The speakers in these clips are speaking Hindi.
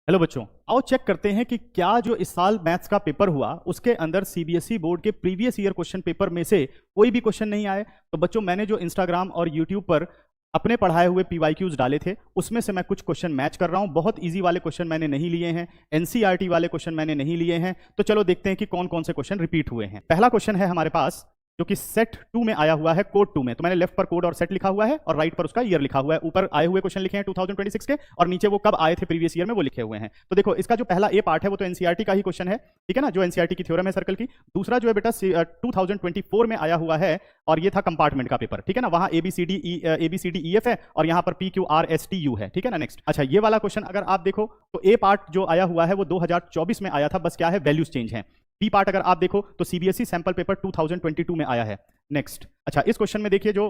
हेलो बच्चों, आओ चेक करते हैं कि क्या जो इस साल मैथ्स का पेपर हुआ उसके अंदर सीबीएसई बोर्ड के प्रीवियस ईयर क्वेश्चन पेपर में से कोई भी क्वेश्चन नहीं आए। तो बच्चों, मैंने जो इंस्टाग्राम और यूट्यूब पर अपने पढ़ाए हुए पीवाईक्यूज डाले थे उसमें से मैं कुछ क्वेश्चन मैच कर रहा हूं। बहुत इजी वाले क्वेश्चन मैंने नहीं लिए हैं, एनसीईआरटी वाले क्वेश्चन मैंने नहीं लिए हैं। तो चलो देखते हैं कि कौन कौन से क्वेश्चन रिपीट हुए हैं। पहला क्वेश्चन है हमारे पास जो कि सेट 2 में आया हुआ है, कोड 2 में। तो मैंने लेफ्ट पर कोड और सेट लिखा हुआ है और राइट पर उसका ईयर लिखा हुआ है। ऊपर आए हुए क्वेश्चन लिखे हैं 2026 के और नीचे वो कब आए थे प्रीवियस ईयर में वो लिखे हुए हैं। तो देखो, इसका जो पहला ए पार्ट है वो तो एनसीईआरटी का ही क्वेश्चन है, ठीक है ना, जो एनसीईआरटी की थ्योरम है सर्कल की। दूसरा जो है बेटा 2024 में आया हुआ है और ये था कंपार्टमेंट का पेपर, ठीक है ना। वहां ABCDEF है और यहाँ पर PQRSTU है, ठीक है ना। नेक्स्ट, अच्छा, ये वाला क्वेश्चन अगर आप देखो तो ए पार्ट जो आया हुआ है वो 2024 में आया था, बस क्या है, वैल्यूज चेंज है। बी पार्ट अगर आप देखो तो सीबीएसई सैंपल पेपर 2022 में आया है। नेक्स्ट, अच्छा, इस क्वेश्चन में देखिए जो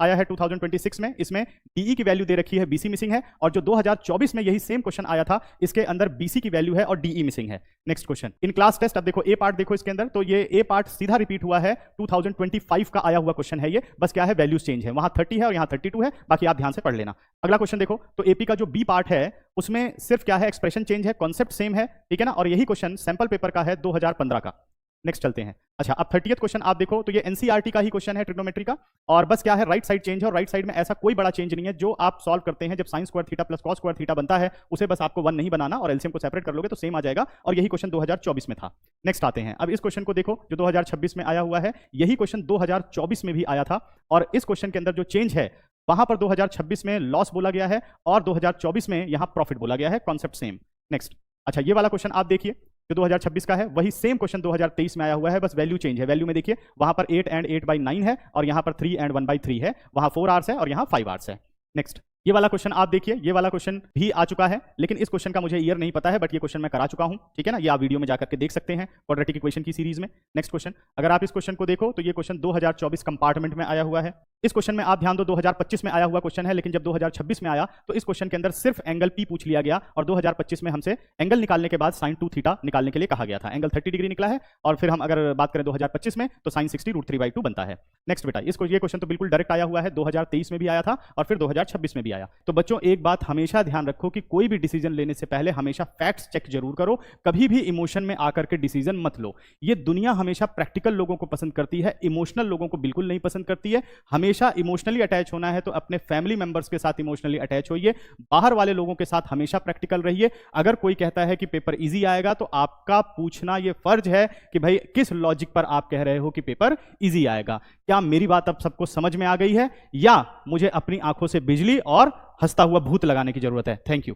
आया है 2026 में, इसमें डीई की वैल्यू दे रखी है, बीसी मिसिंग है। और जो 2024 में यही सेम क्वेश्चन आया था, इसके अंदर बीसी की वैल्यू है और डीई मिसिंग है। Next question in class test, अब देखो ए पार्ट देखो इसके अंदर, तो ये ए पार्ट सीधा रिपीट हुआ है, 2025 का आया हुआ क्वेश्चन है ये, बस क्या है, वैल्यूज चेंज है। वहां 30 है और यहाँ 32 है, बाकी आप ध्यान से पढ़ लेना। अगला क्वेश्चन देखो, तो एपी का जो बी पार्ट है उसमें सिर्फ क्या है, एक्सप्रेशन चेंज है, कॉन्सेप्ट सेम है, ठीक है ना। और यही क्वेश्चन सैंपल पेपर का है 2015 का। नेक्स्ट चलते हैं। अच्छा, अब 30th क्वेश्चन आप देखो तो ये एनसीईआरटी का ही क्वेश्चन है, ट्रिग्नोमेट्री का, और बस क्या है, राइट साइड चेंज है। और राइट साइड में ऐसा कोई बड़ा चेंज नहीं है। जो आप सॉल्व करते हैं जब sine square theta plus cos square theta बनता है, उसे बस आपको 1 नहीं बनाना और एलसीएम को सेपरेट कर लोगे तो सेम आ जाएगा। और यही क्वेश्चन 2024 में था। नेक्स्ट आते हैं, अब इस क्वेश्चन को देखो जो 2026 में आया हुआ है, यही क्वेश्चन 2024 में भी आया था। और इस क्वेश्चन के अंदर जो चेंज है, वहां पर 2026 में लॉस बोला गया है और 2024 में यहां प्रॉफिट बोला गया है, कॉन्सेप्ट सेम। नेक्स्ट, अच्छा, ये वाला क्वेश्चन आप देखिए जो 2026 का है, वही सेम क्वेश्चन 2023 में आया हुआ है, बस वैल्यू चेंज है। वैल्यू में देखिए वहां पर 8 and 8/9 है और यहां पर 3 and 1/3 है, वहां 4 आवर्स है और यहां 5 आवर्स है। नेक्स्ट, ये वाला क्वेश्चन आप देखिए, ये वाला क्वेश्चन भी आ चुका है, लेकिन इस क्वेश्चन का मुझे ईयर नहीं पता है, बट ये क्वेश्चन मैं करा चुका हूं, ठीक है ना। ये आप वीडियो में जाकर के देख सकते हैं क्वाड्रेटिक इक्वेशन की सीरीज में। नेक्स्ट क्वेश्चन, अगर आप इस क्वेश्चन को देखो तो ये क्वेश्चन 2024 कंपार्टमेंट में आया हुआ है। इस क्वेश्चन में आप ध्यान दो, 2025 में आया हुआ क्वेश्चन है, लेकिन जब 2026 में आया तो इस क्वेश्चन के अंदर सिर्फ एंगल पी पूछ लिया गया और 2025 में हमसे एंगल निकालने के बाद sin 2 थीटा निकालने के लिए कहा गया था। एंगल 30 डिग्री निकला है और फिर हम अगर बात करें 2025 में तो sin 60 √3/2 बनता है। नेक्स्ट बेटा, इसको ये क्वेश्चन तो बिल्कुल डायरेक्ट आया हुआ है, 2023 में भी आया था और फिर 2026 में भी आया। तो बच्चों, एक बात हमेशा ध्यान रखो कि कोई भी डिसीजन लेने से पहले हमेशा फैक्ट्स चेक जरूर करो, कभी भी इमोशन में आकर के डिसीजन मत लो। ये दुनिया हमेशा प्रैक्टिकल लोगों को पसंद करती है, इमोशनल लोगों को बिल्कुल नहीं पसंद करती है। हमेशा इमोशनली अटैच होना है तो अपने फैमिली मेंबर्स के साथ इमोशनली अटैच होइए, बाहर वाले लोगों के साथ हमेशा प्रैक्टिकल रहिए। अगर कोई कहता है कि पेपर इजी आएगा तो आपका पूछना यह फर्ज है कि भाई किस लॉजिक पर आप कह रहे हो कि पेपर इजी आएगा। क्या मेरी बात अब सबको समझ में आ गई है या मुझे अपनी आंखों से बिजली और हंसता हुआ भूत लगाने की जरूरत है? Thank you.